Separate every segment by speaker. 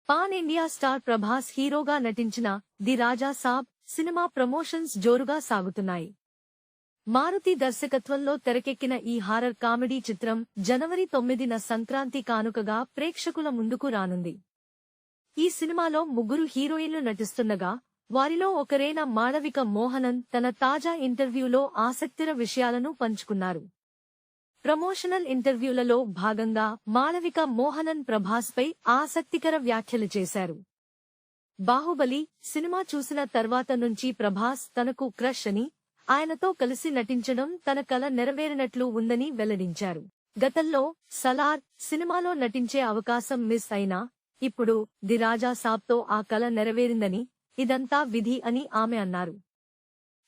Speaker 1: Pan India star Prabhas హీరోగా నటించిన the Raja Saab cinema promotions జోరుగా సాగుతున్నాయి. మారుతి దర్శకత్వంలో తెరకెక్కిన ఈ హారర్ కామెడీ చిత్రం జనవరి 9న సంక్రాంతి కానుకగా ప్రేక్షకుల ముందుకు రానుంది. ఈ సినిమాలో ముగ్గురు హీరోయిన్లు నటిస్తుండగా వారిలో ఒకరైన మాళవిక మోహనన్ తన తాజా ఇంటర్వ్యూలో ఆసక్తికర విషయాలను పంచుకున్నారు. ప్రమోషనల్ ఇంటర్వ్యూలలో భాగంగా మాళవిక మోహనన్ ప్రభాస్పై ఆసక్తికర వ్యాఖ్యలు చేశారు. బాహుబలి సినిమా చూసిన తర్వాత నుంచి ప్రభాస్ తనకు క్రష్ అని, ఆయనతో కలిసి నటించడం తన కల నెరవేరినట్లు ఉందని వెల్లడించారు. గతంలో సలార్ సినిమాలో నటించే అవకాశం మిస్ అయినా ఇప్పుడు ది రాజా సాబ్తో ఆ కల నెరవేరిందని, ఇదంతా విధి అని ఆమె అన్నారు.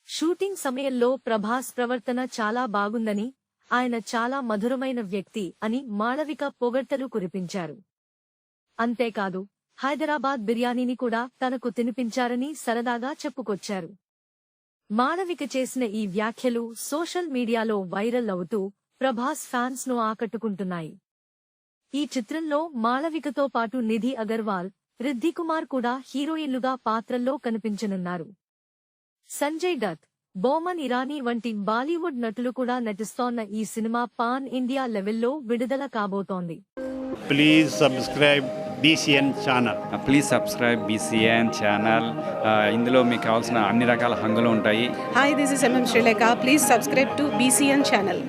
Speaker 1: షూటింగ్ సమయంలో ప్రభాస్ ప్రవర్తన చాలా బాగుందని, ఆయన చాలా మధురమైన వ్యక్తి అని మాళవిక పొగడ్తలు కురిపించారు. అంతేకాదు, హైదరాబాద్ బిర్యానీని కూడా తనకు తినిపించారని సరదాగా చెప్పుకొచ్చారు. మాళవిక చేసిన ఈ వ్యాఖ్యలు సోషల్ మీడియాలో వైరల్ అవుతూ ప్రభాస్ ఫ్యాన్స్ ను ఆకట్టుకుంటున్నాయి. ఈ చిత్రంలో మాళవికతో పాటు నిధి అగర్వాల్, రిద్ధి కుమార్ కూడా హీరోయిన్లుగా పాత్రల్లో కనిపించనున్నారు. సంజయ్ దత్, బోమన్ ఇరానీ వంటి బాలీవుడ్ నటులు కూడా నటిస్తోన్న ఈ సినిమా పాన్ ఇండియా లెవెల్లో విడుదల కాబోతోంది.
Speaker 2: Please subscribe BCN channel.
Speaker 3: Please subscribe BCN channel. ఇందులో మీకు కావాల్సిన అన్ని రకాల హంగులు ఉంటాయి.
Speaker 4: Hi, this is MM Sri Lanka. Please subscribe to BCN channel.